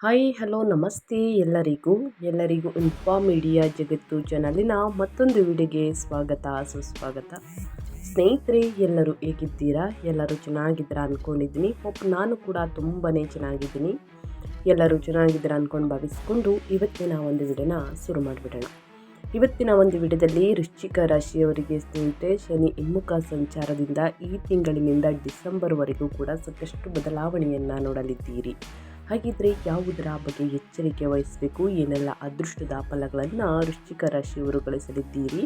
Hi hello ನಮಸ್ತೆ ಎಲ್ಲರಿಗೂ inform media ಜಗತ್ತು ಚಾನಲಿನ ಮತ್ತೊಂದು ವಿಡಿಯೋಗೆ ಸ್ವಾಗತ ಸುಸ್ವಾಗತ. ಸ್ನೇಹಿತರೆ, ಎಲ್ಲರೂ ಹೇಗಿದ್ದೀರಾ? ಎಲ್ಲರೂ ಚೆನ್ನಾಗಿದ್ದೀರಾ ಅಂದ್ಕೊಂಡಿದ್ದೀನಿ. ನಾನು ಕೂಡ ತುಂಬಾ ಚೆನ್ನಾಗಿದ್ದೀನಿ. ಎಲ್ಲರೂ ಚೆನ್ನಾಗಿದ್ದೀರಾ ಅಂದ್ಕೊಂಡು ಭಾವಿಸ್ಕೊಂಡು ಇವತ್ತಿನ ಒಂದು ವಿಡಿಯೋನ ಶುರು ಮಾಡಿಬಿಡೋಣ. ಇವತ್ತಿನ ಒಂದು ವಿಡಿಯೋದಲ್ಲಿ ವೃಶ್ಚಿಕ ರಾಶಿಯವರಿಗೆ ಸ್ನೇಹಿತರೆ, ಶನಿ ಹಿಮ್ಮುಖ ಸಂಚಾರದಿಂದ ಈ ತಿಂಗಳಿನಿಂದ ಡಿಸೆಂಬರ್ವರೆಗೂ ಕೂಡ ಸಾಕಷ್ಟು ಬದಲಾವಣೆಯನ್ನು ನೋಡಲಿದ್ದೀರಿ. ಹಾಗಿದ್ರೆ ಯಾವುದರ ಬಗ್ಗೆ ಎಚ್ಚರಿಕೆ ವಹಿಸಬೇಕು, ಏನೆಲ್ಲ ಅದೃಷ್ಟದ ಫಲಗಳನ್ನು ವೃಶ್ಚಿಕ ರಾಶಿಯವರು ಗಳಿಸಲಿದ್ದೀರಿ,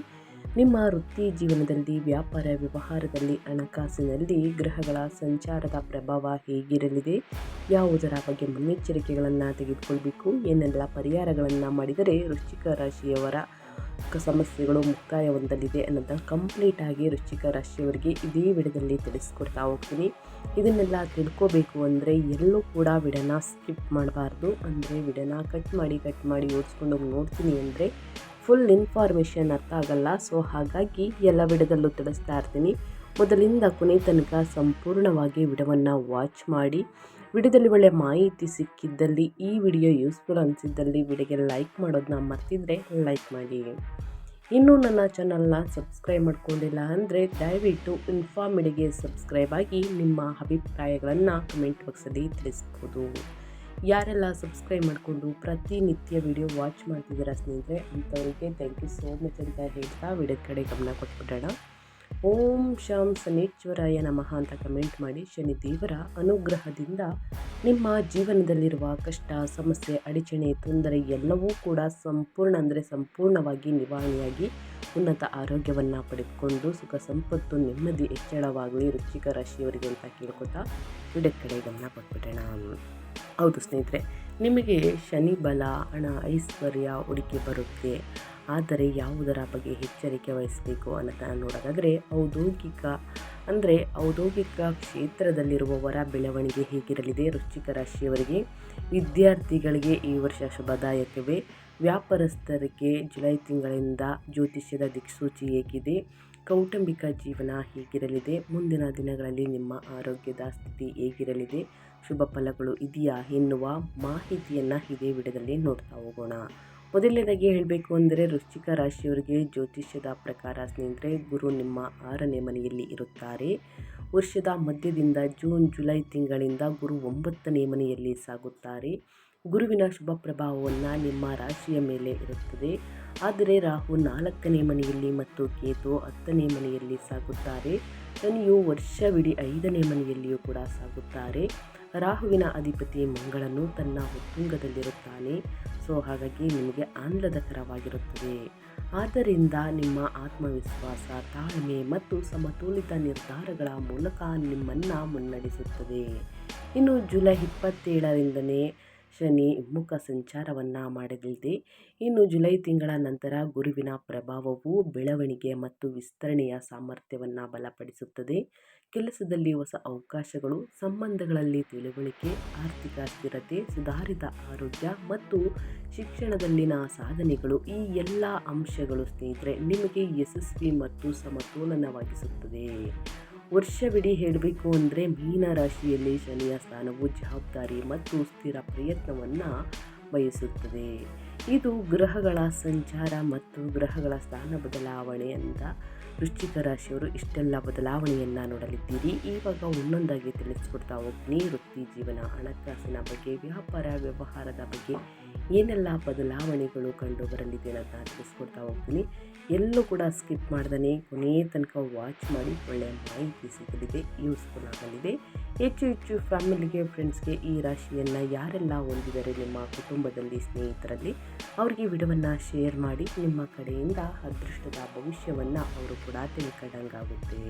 ನಿಮ್ಮ ವೃತ್ತಿ ಜೀವನದಲ್ಲಿ, ವ್ಯಾಪಾರ ವ್ಯವಹಾರದಲ್ಲಿ, ಹಣಕಾಸಿನಲ್ಲಿ ಗ್ರಹಗಳ ಸಂಚಾರದ ಪ್ರಭಾವ ಹೇಗಿರಲಿದೆ, ಯಾವುದರ ಬಗ್ಗೆ ಮುನ್ನೆಚ್ಚರಿಕೆಗಳನ್ನು ತೆಗೆದುಕೊಳ್ಬೇಕು, ಏನೆಲ್ಲ ಪರಿಹಾರಗಳನ್ನು ಮಾಡಿದರೆ ವೃಶ್ಚಿಕ ರಾಶಿಯವರ ಸಮಸ್ಯೆಗಳು ಮುಕ್ತಾಯ ಹೊಂದಲಿದೆ ಅನ್ನೋದನ್ನ ಕಂಪ್ಲೀಟ್ ಆಗಿ ವೃಶ್ಚಿಕ ರಾಶಿಯವರಿಗೆ ಇದೇ ವಿಡಿಯೋದಲ್ಲಿ ತಿಳಿಸ್ಕೊಡ್ತಾ ಹೋಗ್ತೀನಿ. ಇದನ್ನೆಲ್ಲ ತಿಳ್ಕೋಬೇಕು ಅಂದರೆ ಎಲ್ಲೂ ಕೂಡ ವಿಡಿಯೋನ ಸ್ಕಿಪ್ ಮಾಡಬಾರ್ದು. ಅಂದರೆ ವಿಡಿಯೋನ ಕಟ್ ಮಾಡಿ ಓಡಿಸ್ಕೊಂಡು ನೋಡ್ತೀನಿ ಅಂದರೆ ಫುಲ್ ಇನ್ಫಾರ್ಮೇಷನ್ ಅರ್ಥ ಆಗಲ್ಲ. ಸೊ ಹಾಗಾಗಿ ಎಲ್ಲ ವಿಡಿಯೋದಲ್ಲೂ ತಿಳಿಸ್ತಾ ಇರ್ತೀನಿ. ಮೊದಲಿಂದ ಕೊನೆ ತನಕ ಸಂಪೂರ್ಣವಾಗಿ ವಿಡಿಯೋವನ್ನು ವಾಚ್ ಮಾಡಿ. ವಿಡಿಯೋದಲ್ಲಿ ಒಳ್ಳೆ ಮಾಹಿತಿ ಸಿಕ್ಕಿದ್ದಲ್ಲಿ, ಈ ವಿಡಿಯೋ ಯೂಸ್ಫುಲ್ ಅನಿಸಿದ್ದಲ್ಲಿ ವಿಡಿಯೋಗೆ ಲೈಕ್ ಮಾಡೋದನ್ನ ಮರ್ತಿದ್ರೆ ಲೈಕ್ ಮಾಡಿ. ಇನ್ನೂ ನನ್ನ ಚಾನಲ್ನ ಸಬ್ಸ್ಕ್ರೈಬ್ ಮಾಡ್ಕೊಂಡಿಲ್ಲ ಅಂದರೆ ದಯವಿಟ್ಟು ಇನ್ಫಾರ್ಮ್ ಮೀಡಿಯಾಗೆ ಸಬ್ಸ್ಕ್ರೈಬ್ ಆಗಿ ನಿಮ್ಮ ಅಭಿಪ್ರಾಯಗಳನ್ನು ಕಮೆಂಟ್ ಬಾಕ್ಸಲ್ಲಿ ತಿಳಿಸ್ಬೋದು. ಯಾರೆಲ್ಲ ಸಬ್ಸ್ಕ್ರೈಬ್ ಮಾಡಿಕೊಂಡು ಪ್ರತಿನಿತ್ಯ ವಿಡಿಯೋ ವಾಚ್ ಮಾಡ್ತಿದ್ದೀರಾ ಸ್ನೇಹಿತರೆ, ಅಂಥವರಿಗೆ ಥ್ಯಾಂಕ್ ಯು ಸೋ ಮಚ್ ಅಂತ ಹೇಳ್ತಾ ವಿಡಿಯೋ ಕಡೆ ಗಮನ ಕೊಟ್ಬಿಡೋಣ. ಓಂ ಶಂ ಶನೀಶ್ವರಾಯ ನಮಃ ಅಂತ ಕಮೆಂಟ್ ಮಾಡಿ. ಶನಿದೇವರ ಅನುಗ್ರಹದಿಂದ ನಿಮ್ಮ ಜೀವನದಲ್ಲಿರುವ ಕಷ್ಟ, ಸಮಸ್ಯೆ, ಅಡಚಣೆ, ತೊಂದರೆ ಎಲ್ಲವೂ ಕೂಡ ಸಂಪೂರ್ಣವಾಗಿ ನಿವಾರಣೆಯಾಗಿ ಉನ್ನತ ಆರೋಗ್ಯವನ್ನು ಪಡೆದುಕೊಂಡು ಸುಖ ಸಂಪತ್ತು ನೆಮ್ಮದಿ ಹೆಚ್ಚಳವಾಗಲಿ ವೃಶ್ಚಿಕ ರಾಶಿಯವರಿಗೆ ಅಂತ ಕೇಳ್ಕೊತಾ ವಿಡಿಯೋ ಕಡೆ ಗಮನ ಕೊಟ್ಬಿಡೋಣ. ಹೌದು ಸ್ನೇಹಿತರೆ, ನಿಮಗೆ ಶನಿ ಬಲ, ಹಣ, ಐಶ್ವರ್ಯ, ಹೂಡಿಕೆ ಬರುತ್ತೆ. ಆದರೆ ಯಾವುದರ ಬಗ್ಗೆ ಎಚ್ಚರಿಕೆ ವಹಿಸಬೇಕು ಅನ್ನೋದನ್ನು ನೋಡೋದಾದರೆ ಔದ್ಯೋಗಿಕ ಕ್ಷೇತ್ರದಲ್ಲಿರುವವರ ಬೆಳವಣಿಗೆ ಹೇಗಿರಲಿದೆ ವೃಶ್ಚಿಕ ರಾಶಿಯವರಿಗೆ. ವಿದ್ಯಾರ್ಥಿಗಳಿಗೆ ಈ ವರ್ಷ ಶುಭದಾಯಕವೇ. ವ್ಯಾಪಾರಸ್ಥರಿಗೆ ಜುಲೈ ತಿಂಗಳಿಂದ ಜ್ಯೋತಿಷ್ಯದ ದಿಕ್ಸೂಚಿ ಹೇಗಿದೆ. ಕೌಟುಂಬಿಕ ಜೀವನ ಹೇಗಿರಲಿದೆ. ಮುಂದಿನ ದಿನಗಳಲ್ಲಿ ನಿಮ್ಮ ಆರೋಗ್ಯದ ಸ್ಥಿತಿ ಹೇಗಿರಲಿದೆ, ಶುಭ ಫಲಗಳು ಇದೆಯಾ ಎನ್ನುವ ಮಾಹಿತಿಯನ್ನು ಇದೇ ವಿಡಿಯೋದಲ್ಲಿ ನೋಡ್ತಾ ಹೋಗೋಣ. ಮೊದಲನೇದಾಗಿ ಹೇಳಬೇಕು ಅಂದರೆ ವೃಶ್ಚಿಕ ರಾಶಿಯವರಿಗೆ ಜ್ಯೋತಿಷ್ಯದ ಪ್ರಕಾರ ಸ್ನೇಹಿತರೆ, ಗುರು ನಿಮ್ಮ 6ನೇ ಮನೆಯಲ್ಲಿ ಇರುತ್ತಾರೆ. ವರ್ಷದ ಮಧ್ಯದಿಂದ ಜುಲೈ ತಿಂಗಳಿಂದ ಗುರು 9ನೇ ಮನೆಯಲ್ಲಿ ಸಾಗುತ್ತಾರೆ. ಗುರುವಿನ ಶುಭ ಪ್ರಭಾವವನ್ನು ನಿಮ್ಮ ರಾಶಿಯ ಮೇಲೆ ಇರುತ್ತದೆ. ಆದರೆ ರಾಹು 4ನೇ ಮನೆಯಲ್ಲಿ ಮತ್ತು ಕೇತು 10ನೇ ಮನೆಯಲ್ಲಿ ಸಾಗುತ್ತಾರೆ. ಶನಿಯು ವರ್ಷವಿಡೀ 5ನೇ ಮನೆಯಲ್ಲಿಯೂ ಕೂಡ ಸಾಗುತ್ತಾರೆ. ರಾಹುವಿನ ಅಧಿಪತಿ ಮಂಗಳನು ತನ್ನ ಉತ್ತುಂಗದಲ್ಲಿರುತ್ತಾನೆ. ಸೊ ಹಾಗಾಗಿ ನಿಮಗೆ ಆಹ್ಲಾದಕರವಾಗಿರುತ್ತದೆ. ಆದ್ದರಿಂದ ನಿಮ್ಮ ಆತ್ಮವಿಶ್ವಾಸ, ತಾಳ್ಮೆ ಮತ್ತು ಸಮತೋಲಿತ ನಿರ್ಧಾರಗಳ ಮೂಲಕ ನಿಮ್ಮನ್ನು ಮುನ್ನಡೆಸುತ್ತದೆ. ಇನ್ನು ಜುಲೈ 27ರಿಂದನೇ ಶನಿ ಹಿಮ್ಮುಖ ಸಂಚಾರವನ್ನು ಮಾಡಲಿದೆ. ಇನ್ನು ಜುಲೈ ತಿಂಗಳ ನಂತರ ಗುರುವಿನ ಪ್ರಭಾವವು ಬೆಳವಣಿಗೆ ಮತ್ತು ವಿಸ್ತರಣೆಯ ಸಾಮರ್ಥ್ಯವನ್ನು ಬಲಪಡಿಸುತ್ತದೆ. ಕೆಲಸದಲ್ಲಿ ಹೊಸ ಅವಕಾಶಗಳು, ಸಂಬಂಧಗಳಲ್ಲಿ ತಿಳುವಳಿಕೆ, ಆರ್ಥಿಕ ಸ್ಥಿರತೆ, ಸುಧಾರಿತ ಆರೋಗ್ಯ ಮತ್ತು ಶಿಕ್ಷಣದಲ್ಲಿನ ಸಾಧನೆಗಳು, ಈ ಎಲ್ಲ ಅಂಶಗಳು ಸ್ನೇಹಿತರೆ ನಿಮಗೆ ಯಶಸ್ವಿ ಮತ್ತು ಸಮತೋಲನವಾಗಿಸುತ್ತದೆ. ವರ್ಷವಿಡೀ ಹೇಳಬೇಕು ಅಂದರೆ ಮೀನ ರಾಶಿಯಲ್ಲಿ ಶನಿಯ ಸ್ಥಾನವು ಜವಾಬ್ದಾರಿ ಮತ್ತು ಸ್ಥಿರ ಪ್ರಯತ್ನವನ್ನು ಬಯಸುತ್ತದೆ. ಇದು ಗ್ರಹಗಳ ಸಂಚಾರ ಮತ್ತು ಗ್ರಹಗಳ ಸ್ಥಾನ ಬದಲಾವಣೆಯಿಂದ ವೃಶ್ಚಿಕ ರಾಶಿಯವರು ಇಷ್ಟೆಲ್ಲ ಬದಲಾವಣೆಯನ್ನು ನೋಡಲಿದ್ದೀರಿ. ಇವಾಗ ಒಂದೊಂದಾಗಿ ತಿಳಿಸ್ಕೊಡ್ತಾ ಹೋಗ್ತೀನಿ. ವೃತ್ತಿ ಜೀವನ, ಹಣಕಾಸಿನ ಬಗ್ಗೆ, ವ್ಯಾಪಾರ ವ್ಯವಹಾರದ ಬಗ್ಗೆ ಏನೆಲ್ಲ ಬದಲಾವಣೆಗಳು ಕಂಡು ಬರಲಿದೆ ಅಂತ ತಿಳಿಸ್ಕೊಡ್ತಾ ಹೋಗ್ತೀನಿ. ಎಲ್ಲೂ ಕೂಡ ಸ್ಕಿಪ್ ಮಾಡ್ದೇ ಕೊನೆಯ ತನಕ ವಾಚ್ ಮಾಡಿ. ಒಳ್ಳೆಯ ಮಾಹಿತಿ ಸಿಗಲಿದೆ, ಯೂಸ್ಫುಲ್ ಆಗಲಿದೆ. ಹೆಚ್ಚು ಫ್ಯಾಮಿಲಿಗೆ, ಫ್ರೆಂಡ್ಸ್ಗೆ ಈ ರಾಶಿಯನ್ನು ಯಾರೆಲ್ಲ ಹೊಂದಿದ್ದಾರೆ ನಿಮ್ಮ ಕುಟುಂಬದಲ್ಲಿ, ಸ್ನೇಹಿತರಲ್ಲಿ, ಅವರಿಗೆ ವಿಡಿಯೋವನ್ನು ಶೇರ್ ಮಾಡಿ. ನಿಮ್ಮ ಕಡೆಯಿಂದ ಅದೃಷ್ಟದ ಭವಿಷ್ಯವನ್ನು ಅವರು ಕೂಡ ತಿಳ್ಕೊಂಡಂಗಾಗುತ್ತೆ.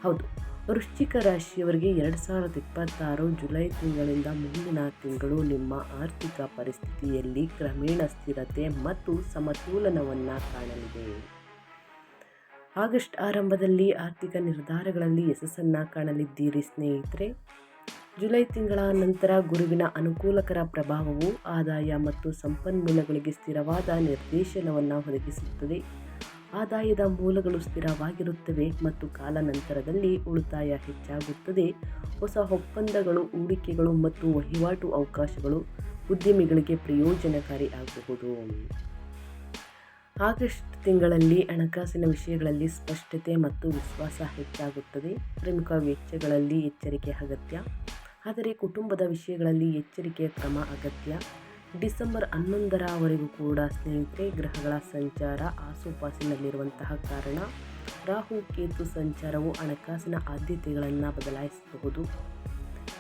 ಹೌದು, ವೃಶ್ಚಿಕ ರಾಶಿಯವರಿಗೆ 2026 ಜುಲೈ ತಿಂಗಳಿಂದ ಮುಂದಿನ ತಿಂಗಳು ನಿಮ್ಮ ಆರ್ಥಿಕ ಪರಿಸ್ಥಿತಿಯಲ್ಲಿ ಕ್ರಮೇಣ ಸ್ಥಿರತೆ ಮತ್ತು ಸಮತೋಲನವನ್ನು ಕಾಣಲಿದೆ. ಆಗಸ್ಟ್ ಆರಂಭದಲ್ಲಿ ಆರ್ಥಿಕ ನಿರ್ಧಾರಗಳಲ್ಲಿ ಯಶಸ್ಸನ್ನು ಕಾಣಲಿದ್ದೀರಿ ಸ್ನೇಹಿತರೆ. ಜುಲೈ ತಿಂಗಳ ನಂತರ ಗುರುವಿನ ಅನುಕೂಲಕರ ಪ್ರಭಾವವು ಆದಾಯ ಮತ್ತು ಸಂಪನ್ಮೂಲಗಳಿಗೆ ಸ್ಥಿರವಾದ ನಿರ್ದೇಶನವನ್ನು ಒದಗಿಸುತ್ತದೆ. ಆದಾಯದ ಮೂಲಗಳು ಸ್ಥಿರವಾಗಿರುತ್ತವೆ ಮತ್ತು ಕಾಲಾನಂತರದಲ್ಲಿ ಉಳಿತಾಯ ಹೆಚ್ಚಾಗುತ್ತದೆ. ಹೊಸ ಒಪ್ಪಂದಗಳು, ಹೂಡಿಕೆಗಳು ಮತ್ತು ವಹಿವಾಟು ಅವಕಾಶಗಳು ಉದ್ಯಮಿಗಳಿಗೆ ಪ್ರಯೋಜನಕಾರಿ ಆಗಬಹುದು. ಆಗಸ್ಟ್ ತಿಂಗಳಲ್ಲಿ ಹಣಕಾಸಿನ ವಿಷಯಗಳಲ್ಲಿ ಸ್ಪಷ್ಟತೆ ಮತ್ತು ವಿಶ್ವಾಸ ಹೆಚ್ಚಾಗುತ್ತದೆ. ಪ್ರಮುಖ ವೆಚ್ಚಗಳಲ್ಲಿ ಎಚ್ಚರಿಕೆ ಅಗತ್ಯ, ಆದರೆ ಕುಟುಂಬದ ವಿಷಯಗಳಲ್ಲಿ ಎಚ್ಚರಿಕೆಯ ಕ್ರಮ ಅಗತ್ಯ. ಡಿಸೆಂಬರ್ 11ರವರೆಗೂ ಕೂಡ ಸ್ನೇಹಿತರೆ, ಗ್ರಹಗಳ ಸಂಚಾರ ಆಸುಪಾಸಿನಲ್ಲಿರುವಂತಹ ಕಾರಣ ರಾಹು ಕೇತು ಸಂಚಾರವು ಹಣಕಾಸಿನ ಆದ್ಯತೆಗಳನ್ನು ಬದಲಾಯಿಸಬಹುದು.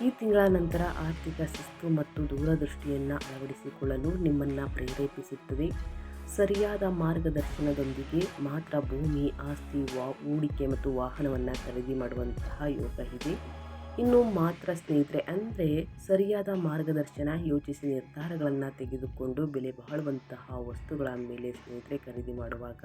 ಈ ತಿಂಗಳ ನಂತರ ಆರ್ಥಿಕ ಶಿಸ್ತು ಮತ್ತು ದೂರದೃಷ್ಟಿಯನ್ನು ಅಳವಡಿಸಿಕೊಳ್ಳಲು ನಿಮ್ಮನ್ನು ಪ್ರೇರೇಪಿಸುತ್ತದೆ. ಸರಿಯಾದ ಮಾರ್ಗದರ್ಶನದೊಂದಿಗೆ ಮಾತ್ರ ಭೂಮಿ, ಆಸ್ತಿ, ಹೂಡಿಕೆ ಮತ್ತು ವಾಹನವನ್ನು ಖರೀದಿ ಮಾಡುವಂತಹ ಯೋಗ ಇದೆ. ಇನ್ನು ಮಾತ್ರ ಸ್ನೇಹಿತರೆ, ಅಂದರೆ ಸರಿಯಾದ ಮಾರ್ಗದರ್ಶನ, ಯೋಚಿಸಿ ನಿರ್ಧಾರಗಳನ್ನು ತೆಗೆದುಕೊಂಡು ಬೆಲೆ ಬಾಳುವಂತಹ ವಸ್ತುಗಳ ಮೇಲೆ ಸ್ನೇಹಿತರೆ ಖರೀದಿ ಮಾಡುವಾಗ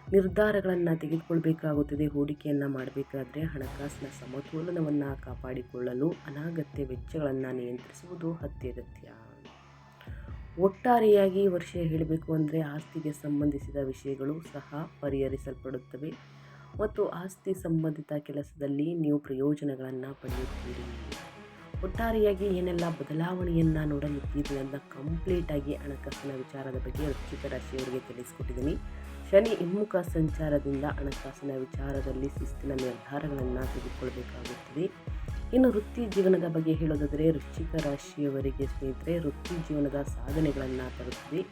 ನಿರ್ಧಾರಗಳನ್ನು ತೆಗೆದುಕೊಳ್ಬೇಕಾಗುತ್ತದೆ. ಹೂಡಿಕೆಯನ್ನು ಮಾಡಬೇಕಾದ್ರೆ ಹಣಕಾಸಿನ ಸಮತೋಲನವನ್ನು ಕಾಪಾಡಿಕೊಳ್ಳಲು ಅನಗತ್ಯ ವೆಚ್ಚಗಳನ್ನು ನಿಯಂತ್ರಿಸುವುದು ಅತ್ಯಗತ್ಯ. ಒಟ್ಟಾರೆಯಾಗಿ ಈ ವರ್ಷ ಹೇಳಬೇಕು ಅಂದರೆ ಆಸ್ತಿಗೆ ಸಂಬಂಧಿಸಿದ ವಿಷಯಗಳು ಸಹ ಪರಿಹರಿಸಲ್ಪಡುತ್ತವೆ ಮತ್ತು ಆಸ್ತಿ ಸಂಬಂಧಿತ ಕೆಲಸದಲ್ಲಿ ನೀವು ಪ್ರಯೋಜನಗಳನ್ನು ಪಡೆಯುತ್ತೀರಿ. ಒಟ್ಟಾರೆಯಾಗಿ ಏನೆಲ್ಲ ಬದಲಾವಣೆಯನ್ನು ನೋಡಲಿದ್ದೀರಿ ಅಂತ ಕಂಪ್ಲೀಟಾಗಿ ಹಣಕಾಸಿನ ವಿಚಾರದ ಬಗ್ಗೆ ವೃಶ್ಚಿಕ ರಾಶಿಯವರಿಗೆ ತಿಳಿಸ್ಕೊಟ್ಟಿದ್ದೀನಿ. ಶನಿ ಹಿಮ್ಮುಖ ಸಂಚಾರದಿಂದ ಹಣಕಾಸಿನ ವಿಚಾರದಲ್ಲಿ ಶಿಸ್ತಿನ ನಿರ್ಧಾರಗಳನ್ನು ತೆಗೆದುಕೊಳ್ಬೇಕಾಗುತ್ತದೆ. ಇನ್ನು ವೃತ್ತಿ ಜೀವನದ ಬಗ್ಗೆ ಹೇಳೋದಾದರೆ ವೃಶ್ಚಿಕ ರಾಶಿಯವರಿಗೆ ಸ್ನೇಹಿತರೆ, ವೃತ್ತಿ ಜೀವನದ ಸಾಧನೆಗಳನ್ನು ತರುತ್ತದೆ.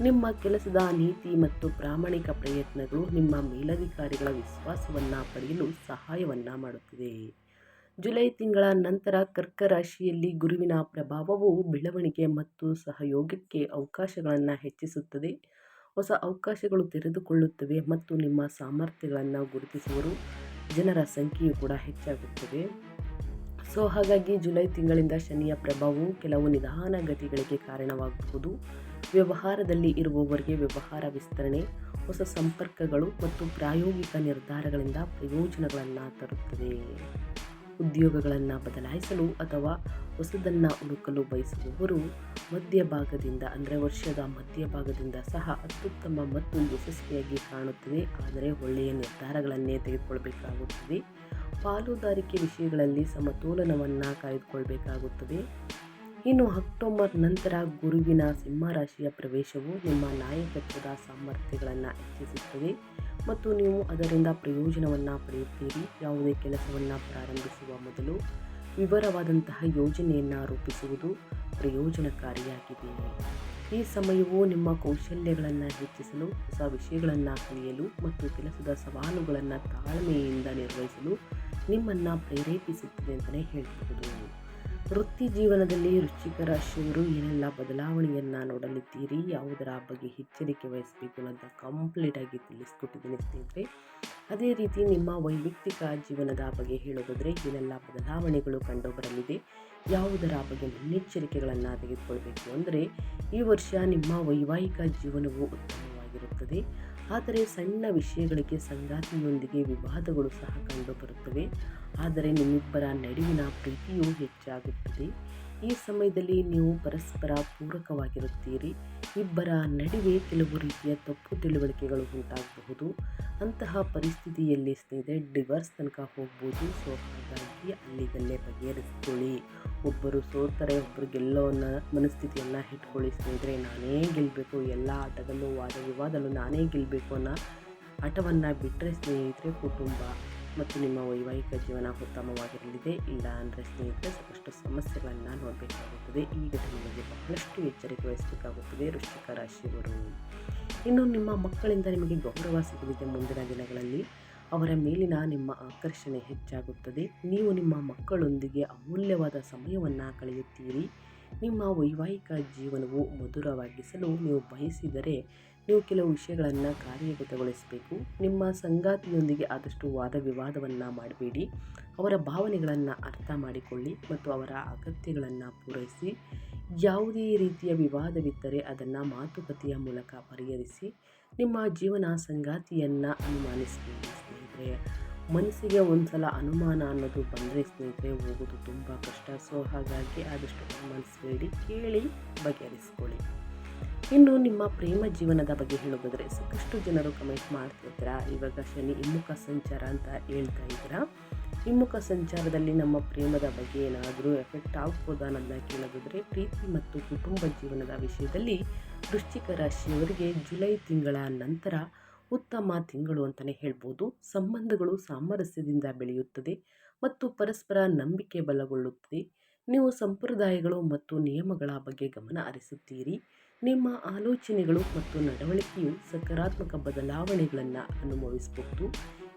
ನಿಮ್ಮ ಕೆಲಸದ ನೀತಿ ಮತ್ತು ಪ್ರಾಮಾಣಿಕ ಪ್ರಯತ್ನಗಳು ನಿಮ್ಮ ಮೇಲಧಿಕಾರಿಗಳ ವಿಶ್ವಾಸವನ್ನು ಪಡೆಯಲು ಸಹಾಯವನ್ನು ಮಾಡುತ್ತದೆ. ಜುಲೈ ತಿಂಗಳ ನಂತರ ಕರ್ಕ ರಾಶಿಯಲ್ಲಿ ಗುರುವಿನ ಪ್ರಭಾವವು ಬೆಳವಣಿಗೆ ಮತ್ತು ಸಹಯೋಗಕ್ಕೆ ಅವಕಾಶಗಳನ್ನು ಹೆಚ್ಚಿಸುತ್ತದೆ. ಹೊಸ ಅವಕಾಶಗಳು ತೆರೆದುಕೊಳ್ಳುತ್ತವೆ ಮತ್ತು ನಿಮ್ಮ ಸಾಮರ್ಥ್ಯಗಳನ್ನು ಗುರುತಿಸುವರು ಜನರ ಸಂಖ್ಯೆಯು ಕೂಡ ಹೆಚ್ಚಾಗುತ್ತದೆ. ಹಾಗಾಗಿ ಜುಲೈ ತಿಂಗಳಿಂದ ಶನಿಯ ಪ್ರಭಾವವು ಕೆಲವು ನಿಧಾನಗತಿಗಳಿಗೆ ಕಾರಣವಾಗಬಹುದು. ವ್ಯವಹಾರದಲ್ಲಿ ಇರುವವರಿಗೆ ವ್ಯವಹಾರ ವಿಸ್ತರಣೆ, ಹೊಸ ಸಂಪರ್ಕಗಳು ಮತ್ತು ಪ್ರಾಯೋಗಿಕ ನಿರ್ಧಾರಗಳಿಂದ ಪ್ರಯೋಜನಗಳನ್ನು ತರುತ್ತದೆ. ಉದ್ಯೋಗಗಳನ್ನು ಬದಲಾಯಿಸಲು ಅಥವಾ ಹೊಸದನ್ನು ಹುಡುಕಲು ಬಯಸುವವರು ಮಧ್ಯಭಾಗದಿಂದ ಅಂದರೆ ವರ್ಷದ ಮಧ್ಯಭಾಗದಿಂದ ಸಹ ಅತ್ಯುತ್ತಮ ಮತ್ತು ಯಶಸ್ವಿಯಾಗಿ ಕಾಣುತ್ತದೆ. ಆದರೆ ಒಳ್ಳೆಯ ನಿರ್ಧಾರಗಳನ್ನೇ ತೆಗೆದುಕೊಳ್ಬೇಕಾಗುತ್ತದೆ. ಪಾಲುದಾರಿಕೆ ವಿಷಯಗಳಲ್ಲಿ ಸಮತೋಲನವನ್ನು ಕಾಯ್ದುಕೊಳ್ಬೇಕಾಗುತ್ತದೆ. ಇನ್ನು ಅಕ್ಟೋಬರ್ ನಂತರ ಗುರುವಿನ ಸಿಂಹರಾಶಿಯ ಪ್ರವೇಶವು ನಿಮ್ಮ ನಾಯಕತ್ವದ ಸಾಮರ್ಥ್ಯಗಳನ್ನು ಹೆಚ್ಚಿಸುತ್ತದೆ ಮತ್ತು ನೀವು ಅದರಿಂದ ಪ್ರಯೋಜನವನ್ನು ಪಡೆಯುತ್ತೀರಿ. ಯಾವುದೇ ಕೆಲಸವನ್ನು ಪ್ರಾರಂಭಿಸುವ ಮೊದಲು ವಿವರವಾದಂತಹ ಯೋಜನೆಯನ್ನು ರೂಪಿಸುವುದು ಪ್ರಯೋಜನಕಾರಿಯಾಗಿದೆ. ಈ ಸಮಯವು ನಿಮ್ಮ ಕೌಶಲ್ಯಗಳನ್ನು ಹೆಚ್ಚಿಸಲು, ಹೊಸ ವಿಷಯಗಳನ್ನು ಕಲಿಯಲು ಮತ್ತು ಕೆಲಸದ ಸವಾಲುಗಳನ್ನು ತಾಳ್ಮೆಯಿಂದ ನಿರ್ವಹಿಸಲು ನಿಮ್ಮನ್ನು ಪ್ರೇರೇಪಿಸುತ್ತದೆ ಅಂತಲೇ ಹೇಳ್ಬಹುದು. ವೃತ್ತಿ ಜೀವನದಲ್ಲಿ ವೃಶ್ಚಿಕ ರಾಶಿಯವರು ಏನೆಲ್ಲ ಬದಲಾವಣೆಯನ್ನು ನೋಡಲಿದ್ದೀರಿ, ಯಾವುದರ ಬಗ್ಗೆ ಎಚ್ಚರಿಕೆ ವಹಿಸಬೇಕು ಅನ್ನೋದನ್ನ ಕಂಪ್ಲೀಟಾಗಿ ತಿಳಿಸ್ಕೊಟ್ಟಿದ್ದೀನಿ ಸ್ನೇಹಿತರೆ. ಅದೇ ರೀತಿ ನಿಮ್ಮ ವೈಯಕ್ತಿಕ ಜೀವನದ ಬಗ್ಗೆ ಹೇಳೋದಾದರೆ ಏನೆಲ್ಲ ಬದಲಾವಣೆಗಳು ಕಂಡು ಬರಲಿದೆ, ಯಾವುದರ ಬಗ್ಗೆ ಮುನ್ನೆಚ್ಚರಿಕೆಗಳನ್ನು ತೆಗೆದುಕೊಳ್ಬೇಕು ಅಂದರೆ ಈ ವರ್ಷ ನಿಮ್ಮ ವೈವಾಹಿಕ ಜೀವನವು ಉತ್ತಮವಾಗಿರುತ್ತದೆ. ಆದರೆ ಸಣ್ಣ ವಿಷಯಗಳಿಗೆ ಸಂಗಾತಿಯೊಂದಿಗೆ ವಿವಾದಗಳು ಸಹ ಕಂಡುಬರುತ್ತವೆ. ಆದರೆ ನಿಮ್ಮಿಬ್ಬರ ನಡುವಿನ ಪ್ರೀತಿಯೂ ಹೆಚ್ಚಾಗುತ್ತದೆ. ಈ ಸಮಯದಲ್ಲಿ ನೀವು ಪರಸ್ಪರ ಪೂರಕವಾಗಿರುತ್ತೀರಿ. ಇಬ್ಬರ ನಡುವೆ ಕೆಲವು ರೀತಿಯ ತಪ್ಪು ತಿಳುವಳಿಕೆಗಳು ಉಂಟಾಗಬಹುದು. ಅಂತಹ ಪರಿಸ್ಥಿತಿಯಲ್ಲಿ ಸ್ನೇಹಿತರೆ ಡಿವೋರ್ಸ್ ತನಕ ಹೋಗ್ಬೋದು. ಹಾಗಾಗಿ ಅಲ್ಲಿಗಲ್ಲೇ ಬಗೆಹರಿಸ್ಕೊಳ್ಳಿ. ಒಬ್ಬರು ಸೋತರೆ ಒಬ್ಬರು ಗೆಲ್ಲೋ ಅನ್ನೋ ಮನಸ್ಥಿತಿಯನ್ನು ಇಟ್ಕೊಳ್ಳಿ ಸ್ನೇಹಿತರೆ. ನಾನೇ ಗೆಲ್ಲಬೇಕು, ಎಲ್ಲ ಆಟದಲ್ಲೂ ವಾದ ವಿವಾದಲ್ಲೂ ನಾನೇ ಗೆಲ್ಲಬೇಕು ಅನ್ನೋ ಆಟವನ್ನು ಬಿಟ್ಟರೆ ಸ್ನೇಹಿತರೆ ಕುಟುಂಬ ಮತ್ತು ನಿಮ್ಮ ವೈವಾಹಿಕ ಜೀವನ ಉತ್ತಮವಾಗಿರಲಿದೆ. ಇಲ್ಲ ಅಂದರೆ ಸ್ನೇಹಿತರೆ ಸಾಕಷ್ಟು ಸಮಸ್ಯೆಗಳನ್ನು ನೋಡಬೇಕಾಗುತ್ತದೆ. ಈ ಘಟನೆಗಳಿಗೆ ಬಹಳಷ್ಟು ಎಚ್ಚರಿಕೆ ವಹಿಸಬೇಕಾಗುತ್ತದೆ ವೃಶ್ಚಿಕ ರಾಶಿಯವರು. ಇನ್ನು ನಿಮ್ಮ ಮಕ್ಕಳಿಂದ ನಿಮಗೆ ಗೌರವ ಸಿಗಲಿದೆ. ಮುಂದಿನ ದಿನಗಳಲ್ಲಿ ಅವರ ಮೇಲಿನ ನಿಮ್ಮ ಆಕರ್ಷಣೆ ಹೆಚ್ಚಾಗುತ್ತದೆ. ನೀವು ನಿಮ್ಮ ಮಕ್ಕಳೊಂದಿಗೆ ಅಮೂಲ್ಯವಾದ ಸಮಯವನ್ನು ಕಳೆಯುತ್ತೀರಿ. ನಿಮ್ಮ ವೈವಾಹಿಕ ಜೀವನವು ಮಧುರವಾಗಿಸಲು ನೀವು ಬಯಸಿದರೆ ನೀವು ಕೆಲವು ವಿಷಯಗಳನ್ನು ಕಾರ್ಯಗತಗೊಳಿಸಬೇಕು. ನಿಮ್ಮ ಸಂಗಾತಿಯೊಂದಿಗೆ ಆದಷ್ಟು ವಾದ ವಿವಾದವನ್ನು ಮಾಡಬೇಡಿ. ಅವರ ಭಾವನೆಗಳನ್ನು ಅರ್ಥ ಮಾಡಿಕೊಳ್ಳಿ ಮತ್ತು ಅವರ ಅಗತ್ಯಗಳನ್ನು ಪೂರೈಸಿ. ಯಾವುದೇ ರೀತಿಯ ವಿವಾದವಿದ್ದರೆ ಅದನ್ನು ಮಾತುಕತೆಯ ಮೂಲಕ ಪರಿಹರಿಸಿ. ನಿಮ್ಮ ಜೀವನ ಸಂಗಾತಿಯನ್ನು ಅನುಮಾನಿಸಬೇಡಿ ಸ್ನೇಹಿತರೆ. ಮನಸ್ಸಿಗೆ ಒಂದ್ಸಲ ಅನುಮಾನ ಅನ್ನೋದು ಬಂದರೆ ಸ್ನೇಹಿತರೆ ಹೋಗೋದು ತುಂಬ ಕಷ್ಟ. ಹಾಗಾಗಿ ಆದಷ್ಟು ಅನುಮಾನಿಸಬೇಡಿ, ಕೇಳಿ ಬಗೆಹರಿಸ್ಕೊಳ್ಳಿ. ಇನ್ನು ನಿಮ್ಮ ಪ್ರೇಮ ಜೀವನದ ಬಗ್ಗೆ ಹೇಳೋದಾದರೆ ಸಾಕಷ್ಟು ಜನರು ಕಮೆಂಟ್ ಮಾಡ್ತಿದ್ದೀರಾ, ಇವಾಗ ಶನಿ ಹಿಮ್ಮುಖ ಸಂಚಾರ ಅಂತ ಹೇಳ್ತಾ ಇದ್ದೀರಾ. ಹಿಮ್ಮುಖ ಸಂಚಾರದಲ್ಲಿ ನಮ್ಮ ಪ್ರೇಮದ ಬಗ್ಗೆ ಏನಾದರೂ ಎಫೆಕ್ಟ್ ಆಗ್ಬೋದಾ ಅನ್ನೋದನ್ನ ಕೇಳೋದಾದರೆ, ಪ್ರೀತಿ ಮತ್ತು ಕುಟುಂಬ ಜೀವನದ ವಿಷಯದಲ್ಲಿ ವೃಶ್ಚಿಕ ರಾಶಿಯವರಿಗೆ ಜುಲೈ ತಿಂಗಳ ನಂತರ ಉತ್ತಮ ತಿಂಗಳು ಅಂತಲೇ ಹೇಳ್ಬೋದು. ಸಂಬಂಧಗಳು ಸಾಮರಸ್ಯದಿಂದ ಬೆಳೆಯುತ್ತದೆ ಮತ್ತು ಪರಸ್ಪರ ನಂಬಿಕೆ ಬಲಗೊಳ್ಳುತ್ತದೆ. ನೀವು ಸಂಪ್ರದಾಯಗಳು ಮತ್ತು ನಿಯಮಗಳ ಬಗ್ಗೆ ಗಮನ ಹರಿಸುತ್ತೀರಿ. ನಿಮ್ಮ ಆಲೋಚನೆಗಳು ಮತ್ತು ನಡವಳಿಕೆಯು ಸಕಾರಾತ್ಮಕ ಬದಲಾವಣೆಗಳನ್ನು ಅನುಭವಿಸಬಹುದು.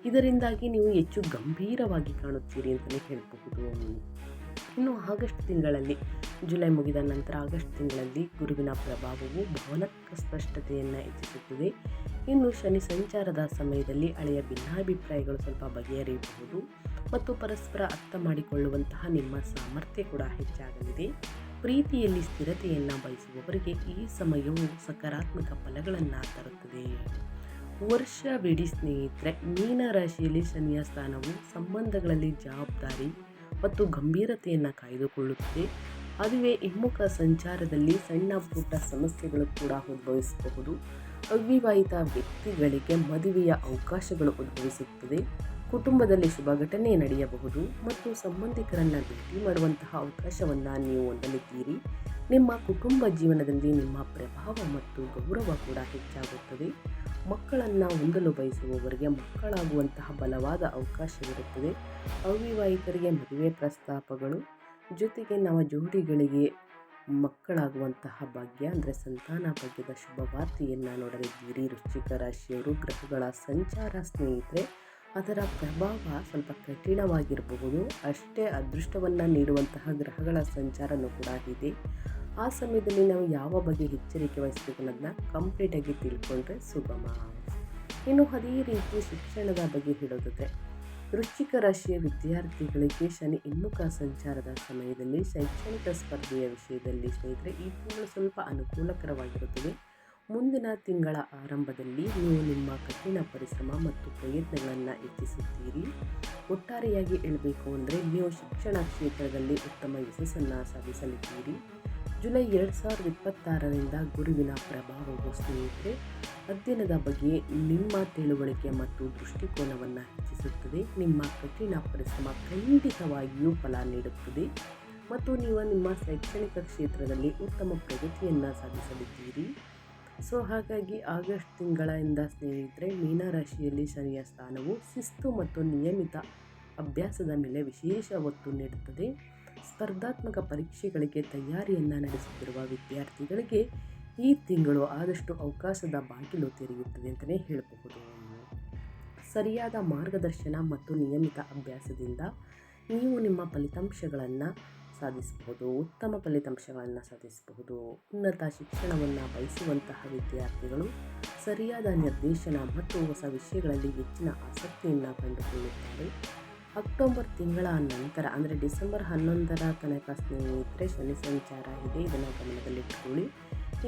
ಇದರಿಂದಾಗಿ ನೀವು ಹೆಚ್ಚು ಗಂಭೀರವಾಗಿ ಕಾಣುತ್ತೀರಿ ಅಂತಲೇ ಹೇಳಬಹುದು. ಇನ್ನು ಆಗಸ್ಟ್ ತಿಂಗಳಲ್ಲಿ, ಜುಲೈ ಮುಗಿದ ನಂತರ ಆಗಸ್ಟ್ ತಿಂಗಳಲ್ಲಿ ಗುರುವಿನ ಪ್ರಭಾವವು ಭಾವನಾತ್ಮಕ ಸ್ಪಷ್ಟತೆಯನ್ನು ಹೆಚ್ಚಿಸುತ್ತದೆ. ಇನ್ನು ಶನಿ ಸಂಚಾರದ ಸಮಯದಲ್ಲಿ ಹಳೆಯ ಭಿನ್ನಾಭಿಪ್ರಾಯಗಳು ಸ್ವಲ್ಪ ಬಗೆಹರಿಯಬಹುದು ಮತ್ತು ಪರಸ್ಪರ ಅರ್ಥ ಮಾಡಿಕೊಳ್ಳುವಂತಹ ನಿಮ್ಮ ಸಾಮರ್ಥ್ಯ ಕೂಡ ಹೆಚ್ಚಾಗಲಿದೆ. ಪ್ರೀತಿಯಲ್ಲಿ ಸ್ಥಿರತೆಯನ್ನು ಬಯಸುವವರಿಗೆ ಈ ಸಮಯವು ಸಕಾರಾತ್ಮಕ ಫಲಗಳನ್ನು ತರುತ್ತದೆ. ವರ್ಷವಿಡೀ ಸ್ನೇಹಿತರೆ, ಮೀನ ರಾಶಿಯಲ್ಲಿ ಶನಿಯ ಸ್ಥಾನವು ಸಂಬಂಧಗಳಲ್ಲಿ ಜವಾಬ್ದಾರಿ ಮತ್ತು ಗಂಭೀರತೆಯನ್ನು ಕಾಯ್ದುಕೊಳ್ಳುತ್ತದೆ. ಅದುವೇ ಹಿಮ್ಮುಖ ಸಂಚಾರದಲ್ಲಿ ಸಣ್ಣ ಪುಟ್ಟ ಸಮಸ್ಯೆಗಳು ಕೂಡ ಉದ್ಭವಿಸಬಹುದು. ಅವಿವಾಹಿತ ವ್ಯಕ್ತಿಗಳಿಗೆ ಮದುವೆಯ ಅವಕಾಶಗಳು ಉದ್ಭವಿಸುತ್ತದೆ. ಕುಟುಂಬದಲ್ಲಿ ಶುಭ ಘಟನೆ ನಡೆಯಬಹುದು ಮತ್ತು ಸಂಬಂಧಿಕರನ್ನು ಭೇಟಿ ಮಾಡುವಂತಹ ಅವಕಾಶವನ್ನು ನೀವು ಹೊಂದಲಿದ್ದೀರಿ. ನಿಮ್ಮ ಕುಟುಂಬ ಜೀವನದಲ್ಲಿ ನಿಮ್ಮ ಪ್ರಭಾವ ಮತ್ತು ಗೌರವ ಕೂಡ ಹೆಚ್ಚಾಗುತ್ತದೆ. ಮಕ್ಕಳನ್ನು ಹೊಂದಲು ಬಯಸುವವರಿಗೆ ಮಕ್ಕಳಾಗುವಂತಹ ಬಲವಾದ ಅವಕಾಶವಿರುತ್ತದೆ. ಅವಿವಾಹಿತರಿಗೆ ಮದುವೆ ಪ್ರಸ್ತಾಪಗಳು, ಜೊತೆಗೆ ನವ ಜೋಡಿಗಳಿಗೆ ಮಕ್ಕಳಾಗುವಂತಹ ಭಾಗ್ಯ ಅಂದರೆ ಸಂತಾನ ಭಾಗ್ಯದ ಶುಭವಾರ್ತೆಯನ್ನು ನೋಡಲಿದ್ದೀರಿ. ವೃಶ್ಚಿಕ ರಾಶಿಯವರು, ಗ್ರಹಗಳ ಸಂಚಾರ ಸ್ನೇಹಿತರೆ, ಅದರ ಪ್ರಭಾವ ಸ್ವಲ್ಪ ಕಠಿಣವಾಗಿರಬಹುದು. ಅಷ್ಟೇ ಅದೃಷ್ಟವನ್ನು ನೀಡುವಂತಹ ಗ್ರಹಗಳ ಸಂಚಾರನೂ ಕೂಡ ಇದೆ. ಆ ಸಮಯದಲ್ಲಿ ನಾವು ಯಾವ ಬಗ್ಗೆ ಎಚ್ಚರಿಕೆ ವಹಿಸಬೇಕು ಅನ್ನೋದನ್ನ ಕಂಪ್ಲೀಟಾಗಿ ತಿಳ್ಕೊಂಡ್ರೆ ಸುಗಮ. ಇನ್ನು ಅದೇ ರೀತಿ ಶಿಕ್ಷಣದ ಬಗ್ಗೆ ಹೇಳೋದಾದರೆ, ವೃಶ್ಚಿಕ ರಾಶಿಯ ವಿದ್ಯಾರ್ಥಿಗಳಿಗೆ ಶನಿ ಹಿಮ್ಮುಖ ಸಂಚಾರದ ಸಮಯದಲ್ಲಿ ಶೈಕ್ಷಣಿಕ ಸ್ಪರ್ಧೆಯ ವಿಷಯದಲ್ಲಿ ಸ್ನೇಹಿತರೆ ಈ ತಿಂಗಳು ಸ್ವಲ್ಪ ಅನುಕೂಲಕರವಾಗಿರುತ್ತದೆ. ಮುಂದಿನ ತಿಂಗಳ ಆರಂಭದಲ್ಲಿ ನೀವು ನಿಮ್ಮ ಕಠಿಣ ಪರಿಶ್ರಮ ಮತ್ತು ಪ್ರಯತ್ನಗಳನ್ನು ಹೆಚ್ಚಿಸುತ್ತೀರಿ. ಒಟ್ಟಾರೆಯಾಗಿ ಹೇಳಬೇಕು ಅಂದರೆ ನೀವು ಶಿಕ್ಷಣ ಕ್ಷೇತ್ರದಲ್ಲಿ ಉತ್ತಮ ಯಶಸ್ಸನ್ನು ಸಾಧಿಸಲಿದ್ದೀರಿ. ಜುಲೈ 2026ರಿಂದ ಗುರುವಿನ ಪ್ರಭಾವವು ಸ್ನೇಹಿತರೆ ಅಧ್ಯಯನದ ಬಗ್ಗೆ ನಿಮ್ಮ ತಿಳುವಳಿಕೆ ಮತ್ತು ದೃಷ್ಟಿಕೋನವನ್ನು ಹೆಚ್ಚಿಸುತ್ತದೆ. ನಿಮ್ಮ ಕಠಿಣ ಪರಿಶ್ರಮ ಖಂಡಿತವಾಗಿಯೂ ಫಲ ನೀಡುತ್ತದೆ ಮತ್ತು ನೀವು ನಿಮ್ಮ ಶೈಕ್ಷಣಿಕ ಕ್ಷೇತ್ರದಲ್ಲಿ ಉತ್ತಮ ಪ್ರಗತಿಯನ್ನು ಸಾಧಿಸಲಿದ್ದೀರಿ. ಸೊ ಹಾಗಾಗಿ ಆಗಸ್ಟ್ ತಿಂಗಳಿಂದ ಸ್ನೇಹಿತರೆ ಮೀನರಾಶಿಯಲ್ಲಿ ಶನಿಯ ಸ್ಥಾನವು ಶಿಸ್ತು ಮತ್ತು ನಿಯಮಿತ ಅಭ್ಯಾಸದ ಮೇಲೆ ವಿಶೇಷ ಒತ್ತು ನೀಡುತ್ತದೆ. ಸ್ಪರ್ಧಾತ್ಮಕ ಪರೀಕ್ಷೆಗಳಿಗೆ ತಯಾರಿಯನ್ನು ನಡೆಸುತ್ತಿರುವ ವಿದ್ಯಾರ್ಥಿಗಳಿಗೆ ಈ ತಿಂಗಳು ಆದಷ್ಟು ಅವಕಾಶದ ಬಾಗಿಲು ತೆರೆಯುತ್ತದೆ ಅಂತಲೇ ಹೇಳಬಹುದು. ಸರಿಯಾದ ಮಾರ್ಗದರ್ಶನ ಮತ್ತು ನಿಯಮಿತ ಅಭ್ಯಾಸದಿಂದ ನೀವು ನಿಮ್ಮ ಫಲಿತಾಂಶಗಳನ್ನು ಸಾಧಿಸಬಹುದು, ಉತ್ತಮ ಫಲಿತಾಂಶಗಳನ್ನು ಸಾಧಿಸಬಹುದು. ಉನ್ನತ ಶಿಕ್ಷಣವನ್ನು ಬಯಸುವಂತಹ ವಿದ್ಯಾರ್ಥಿಗಳು ಸರಿಯಾದ ನಿರ್ದೇಶನ ಮತ್ತು ಹೊಸ ವಿಷಯಗಳಲ್ಲಿ ಹೆಚ್ಚಿನ ಆಸಕ್ತಿಯನ್ನು ಕಂಡುಕೊಳ್ಳುತ್ತಾರೆ. ಅಕ್ಟೋಬರ್ ತಿಂಗಳ ನಂತರ ಅಂದರೆ ಡಿಸೆಂಬರ್ 11ರ ತನಕ ಸ್ನೇಹಿತರೆ ಶನಿ ಸಂಚಾರ ಇದೆ, ಇದನ್ನು ಗಮನದಲ್ಲಿಟ್ಟುಕೊಳ್ಳಿ.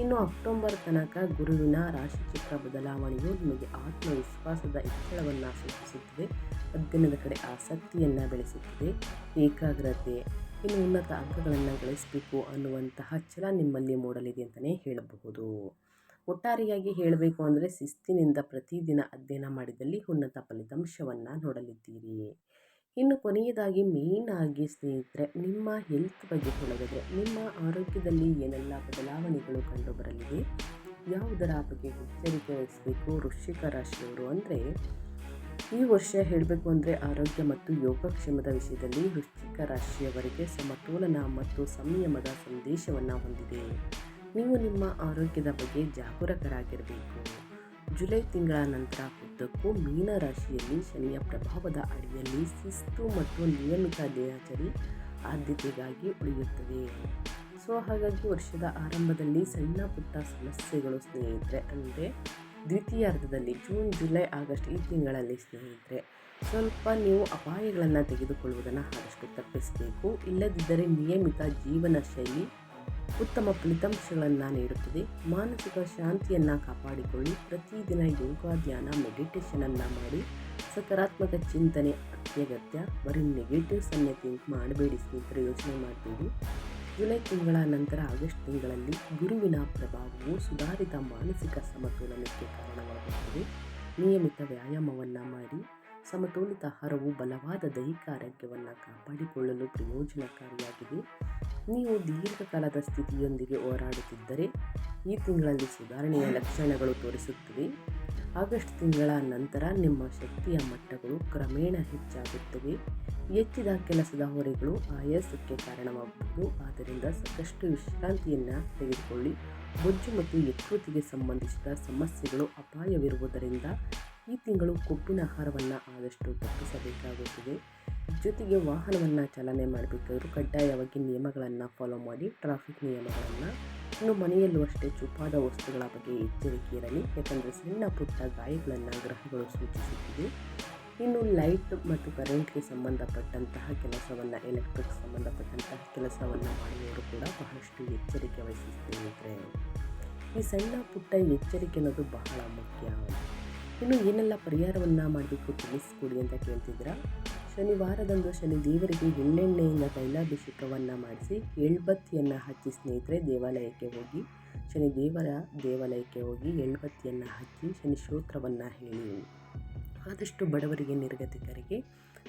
ಇನ್ನು ಅಕ್ಟೋಬರ್ ತನಕ ಗುರುವಿನ ರಾಶಿಚಕ್ರ ಬದಲಾವಣೆಯು ನಿಮಗೆ ಆತ್ಮವಿಶ್ವಾಸದ ಹೆಚ್ಚಳವನ್ನು ಸೂಚಿಸುತ್ತದೆ. ಅಧ್ಯಯನದ ಕಡೆ ಆಸಕ್ತಿಯನ್ನು ಬೆಳೆಸುತ್ತದೆ. ಏಕಾಗ್ರತೆ, ಇನ್ನು ಉನ್ನತ ಅಂಕಗಳನ್ನು ಗಳಿಸಬೇಕು ಅನ್ನುವಂತಹ ಛಲ ನಿಮ್ಮಲ್ಲಿ ಮೂಡಲಿದೆ ಅಂತಲೇ ಹೇಳಬಹುದು. ಒಟ್ಟಾರೆಯಾಗಿ ಹೇಳಬೇಕು ಅಂದರೆ ಶಿಸ್ತಿನಿಂದ ಪ್ರತಿದಿನ ಅಧ್ಯಯನ ಮಾಡಿದಲ್ಲಿ ಉನ್ನತ ಫಲಿತಾಂಶವನ್ನು ನೋಡಲಿದ್ದೀರಿ. ಇನ್ನು ಕೊನೆಯದಾಗಿ ಮೇನ್ ಆಗಿ ಸ್ನೇಹಿತರೆ ನಿಮ್ಮ ಹೆಲ್ತ್ ಬಗ್ಗೆ ಹೇಳೋದಾದರೆ, ನಿಮ್ಮ ಆರೋಗ್ಯದಲ್ಲಿ ಏನೆಲ್ಲ ಬದಲಾವಣೆಗಳು ಕಂಡುಬರಲಿದೆ, ಯಾವುದರ ಬಗ್ಗೆ ಎಚ್ಚರಿಕೆ ವಹಿಸಬೇಕು ವೃಶ್ಚಿಕ ರಾಶಿಯವರು ಅಂದರೆ, ಈ ವರ್ಷ ಹೇಳಬೇಕು ಅಂದರೆ ಆರೋಗ್ಯ ಮತ್ತು ಯೋಗಕ್ಷೇಮದ ವಿಷಯದಲ್ಲಿ ವೃಶ್ಚಿಕ ರಾಶಿಯವರಿಗೆ ಸಮತೋಲನ ಮತ್ತು ಸಂಯಮದ ಸಂದೇಶವನ್ನು ಹೊಂದಿದೆ. ನೀವು ನಿಮ್ಮ ಆರೋಗ್ಯದ ಬಗ್ಗೆ ಜಾಗರೂಕರಾಗಿರಬೇಕು. ಜುಲೈ ತಿಂಗಳ ನಂತರ ಉದ್ದಕ್ಕೂ ಮೀನ ರಾಶಿಯಲ್ಲಿ ಶನಿಯ ಪ್ರಭಾವದ ಅಡಿಯಲ್ಲಿ ಶಿಸ್ತು ಮತ್ತು ನಿಯಮಿತ ದಿನಚರಿ ಆದ್ಯತೆಗಾಗಿ ಉಳಿಯುತ್ತದೆ. ಸೊ ಹಾಗಾಗಿ ವರ್ಷದ ಆರಂಭದಲ್ಲಿ ಸಣ್ಣ ಪುಟ್ಟ ಸಮಸ್ಯೆಗಳು ಸ್ನೇಹಿತರೆ ಅಂದರೆ ದ್ವಿತೀಯಾರ್ಧದಲ್ಲಿ ಜೂನ್, ಜುಲೈ, ಆಗಸ್ಟ್ ಈ ತಿಂಗಳಲ್ಲಿ ಸ್ನೇಹಿತರೆ ಸ್ವಲ್ಪ ನೀವು ಅಪಾಯಗಳನ್ನು ತೆಗೆದುಕೊಳ್ಳುವುದನ್ನು ಆದಷ್ಟು ತಪ್ಪಿಸಬೇಕು. ಇಲ್ಲದಿದ್ದರೆ ನಿಯಮಿತ ಜೀವನ ಶೈಲಿ ಉತ್ತಮ ಫಲಿತಾಂಶಗಳನ್ನು ನೀಡುತ್ತದೆ. ಮಾನಸಿಕ ಶಾಂತಿಯನ್ನು ಕಾಪಾಡಿಕೊಳ್ಳಿ. ಪ್ರತಿದಿನ ಯೋಗ, ಧ್ಯಾನ, ಮೆಡಿಟೇಷನನ್ನು ಮಾಡಿ. ಸಕಾರಾತ್ಮಕ ಚಿಂತನೆ ಅತ್ಯಗತ್ಯ. ಬರೀ ನೆಗೆಟಿವ್ಸನ್ನೇ ಥಿಂಕ್ ಮಾಡಬೇಡಿ ಸ್ನೇಹಿತರೆ, ಯೋಚನೆ ಮಾಡಬೇಡಿ. ಜುಲೈ ತಿಂಗಳ ನಂತರ ಆಗಸ್ಟ್ ತಿಂಗಳಲ್ಲಿ ಗುರುವಿನ ಪ್ರಭಾವವು ಸುಧಾರಿತ ಮಾನಸಿಕ ಸಮತೋಲನಕ್ಕೆ ಕಾರಣವಾಗುತ್ತದೆ. ನಿಯಮಿತ ವ್ಯಾಯಾಮವನ್ನು ಮಾಡಿ. ಸಮತೋಲಿತ ಆಹಾರವು ಬಲವಾದ ದೈಹಿಕ ಆರೋಗ್ಯವನ್ನು ಕಾಪಾಡಿಕೊಳ್ಳಲು ಪ್ರಯೋಜನಕಾರಿಯಾಗಿದೆ. ನೀವು ದೀರ್ಘಕಾಲದ ಸ್ಥಿತಿಯೊಂದಿಗೆ ಹೋರಾಡುತ್ತಿದ್ದರೆ ಈ ತಿಂಗಳಲ್ಲಿ ಸುಧಾರಣೆಯ ಲಕ್ಷಣಗಳು ತೋರಿಸುತ್ತವೆ. ಆಗಸ್ಟ್ ತಿಂಗಳ ನಂತರ ನಿಮ್ಮ ಶಕ್ತಿಯ ಮಟ್ಟಗಳು ಕ್ರಮೇಣ ಹೆಚ್ಚಾಗುತ್ತವೆ. ಹೆಚ್ಚಿದ ಕೆಲಸದ ಹೊರೆಗಳು ಆಯಾಸಕ್ಕೆ ಕಾರಣವಾಗಬಹುದು. ಆದ್ದರಿಂದ ಸಾಕಷ್ಟು ವಿಶ್ರಾಂತಿಯನ್ನು ತೆಗೆದುಕೊಳ್ಳಿ. ಬೊಜ್ಜು ಮತ್ತು ಯಕೃತಿಗೆ ಸಂಬಂಧಿಸಿದ ಸಮಸ್ಯೆಗಳು ಅಪಾಯವಿರುವುದರಿಂದ ಈ ತಿಂಗಳು ಕೊಬ್ಬಿನ ಆಹಾರವನ್ನು ಆದಷ್ಟು ತಪ್ಪಿಸಬೇಕಾಗುತ್ತದೆ. ಜೊತೆಗೆ ವಾಹನವನ್ನು ಚಾಲನೆ ಮಾಡಬೇಕಾದರೂ ಕಡ್ಡಾಯವಾಗಿ ನಿಯಮಗಳನ್ನು ಫಾಲೋ ಮಾಡಿ. ಟ್ರಾಫಿಕ್ ನಿಯಮಗಳನ್ನು, ಇನ್ನು ಮನೆಯಲ್ಲೂ ಅಷ್ಟೇ ಚೂಪಾದ ವಸ್ತುಗಳ ಬಗ್ಗೆ ಎಚ್ಚರಿಕೆ ಇರಲಿ, ಯಾಕಂದರೆ ಸಣ್ಣ ಪುಟ್ಟ ಗಾಯಗಳನ್ನು ಗ್ರಹಗಳು ಸೂಚಿಸುತ್ತಿದೆ. ಇನ್ನು ಲೈಟ್ ಮತ್ತು ಕರೆಂಟ್ಗೆ ಸಂಬಂಧಪಟ್ಟಂತಹ ಕೆಲಸವನ್ನು, ಎಲೆಕ್ಟ್ರಿಕ್ ಸಂಬಂಧಪಟ್ಟಂತಹ ಕೆಲಸವನ್ನು ಮಾಡುವವರು ಕೂಡ ಬಹಳಷ್ಟು ಎಚ್ಚರಿಕೆ ವಹಿಸಿ ಸ್ನೇಹಿತರೆ. ಈ ಸಣ್ಣ ಪುಟ್ಟ ಎಚ್ಚರಿಕೆ ಅನ್ನೋದು ಬಹಳ ಮುಖ್ಯ. ಇನ್ನು ಏನೆಲ್ಲ ಪರಿಹಾರವನ್ನು ಮಾಡಬೇಕು ತಿಳಿಸ್ಕೊಡಿ ಅಂತ ಕೇಳ್ತಿದ್ದೀರಾ. ಶನಿವಾರದಂದು ಶನಿ ದೇವರಿಗೆ ಎಳ್ಳೆಣ್ಣೆಯಿಂದ ತೈಲಾಭಿಷೇಕವನ್ನು ಮಾಡಿಸಿ ಎಳ್ಬತ್ತಿಯನ್ನು ಹಚ್ಚಿ ಸ್ನೇಹಿತರೆ ದೇವಾಲಯಕ್ಕೆ ಹೋಗಿ, ಶನಿ ದೇವರ ದೇವಾಲಯಕ್ಕೆ ಹೋಗಿ ಎಳ್ಬತ್ತಿಯನ್ನು ಹಚ್ಚಿ ಶನಿ ಸ್ತೋತ್ರವನ್ನು ಹೇಳಿ. ಆದಷ್ಟು ಬಡವರಿಗೆ, ನಿರ್ಗತಿಕರಿಗೆ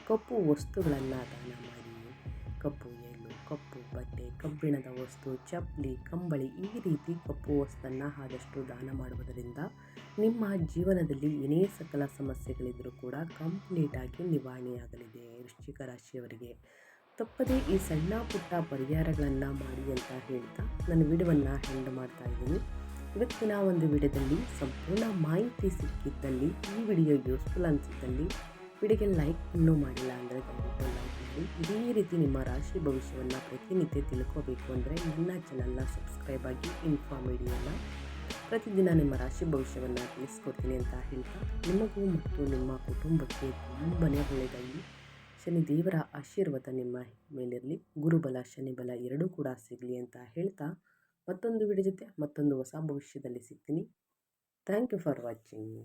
ಕಪ್ಪು ವಸ್ತುಗಳನ್ನು ದಾನ ಮಾಡಿ. ಕಪ್ಪು ಎಳ್ಳು, ಕಪ್ಪು ಬಟ್ಟೆ, ಕಬ್ಬಿಣದ ವಸ್ತು, ಚಪ್ಪಲಿ, ಕಂಬಳಿ, ಈ ರೀತಿ ಕಪ್ಪು ವಸ್ತನ್ನು ಆದಷ್ಟು ದಾನ ಮಾಡುವುದರಿಂದ ನಿಮ್ಮ ಜೀವನದಲ್ಲಿ ಏನೇ ಸಕಲ ಸಮಸ್ಯೆಗಳಿದ್ದರೂ ಕೂಡ ಕಂಪ್ಲೀಟಾಗಿ ನಿವಾರಣೆಯಾಗಲಿದೆ. ವೃಶ್ಚಿಕ ರಾಶಿಯವರಿಗೆ ತಪ್ಪದೇ ಈ ಸಣ್ಣ ಪುಟ್ಟ ಪರಿಹಾರಗಳನ್ನು ಮಾಡಿ ಅಂತ ಹೇಳ್ತಾ ನನ್ನ ವಿಡಿಯೋವನ್ನು ಎಂಡ್ ಮಾಡ್ತಾ ಇದ್ದೀನಿ. ಇವತ್ತಿನ ಒಂದು ವಿಡಿಯೋದಲ್ಲಿ ಸಂಪೂರ್ಣ ಮಾಹಿತಿ ಸಿಕ್ಕಿದ್ದಲ್ಲಿ, ಈ ವಿಡಿಯೋ ಯೂಸ್ಫುಲ್ ಅನಿಸಿದ್ದಲ್ಲಿ ವಿಡಿಯೋಗೆ ಲೈಕ್ ಇನ್ನೂ ಮಾಡಿಲ್ಲ ಅಂದರೆ ದಯವಿಟ್ಟು ಲೈಕ್ ಮಾಡಿ. ಇದೇ ರೀತಿ ನಿಮ್ಮ ರಾಶಿ ಭವಿಷ್ಯವನ್ನು ಪ್ರತಿನಿತ್ಯ ತಿಳ್ಕೋಬೇಕು ಅಂದರೆ ನನ್ನ ಚಾನಲ್ನ ಸಬ್ಸ್ಕ್ರೈಬ್ ಆಗಿ. ಇನ್ಫಾರ್ಮೇಟಿವನ್ನು ಪ್ರತಿದಿನ ನಿಮ್ಮ ರಾಶಿ ಭವಿಷ್ಯವನ್ನು ತಿಳಿಸ್ಕೊಡ್ತೀನಿ ಅಂತ ಹೇಳ್ತಾ, ನಿಮಗೂ ಮತ್ತು ನಿಮ್ಮ ಕುಟುಂಬಕ್ಕೆ ತುಂಬಾ ಒಳ್ಳೆಯದಾಗಿ ಶನಿ ದೇವರ ಆಶೀರ್ವಾದ ನಿಮ್ಮ ಮೇಲಿರಲಿ. ಗುರುಬಲ ಶನಿಬಲ ಎರಡೂ ಕೂಡ ಸಿಗಲಿ ಅಂತ ಹೇಳ್ತಾ ಮತ್ತೊಂದು ವಿಡಿಯೋ ಜೊತೆ ಮತ್ತೊಂದು ಹೊಸ ಭವಿಷ್ಯದಲ್ಲಿ ಸಿಗ್ತೀನಿ. Thank you for watching.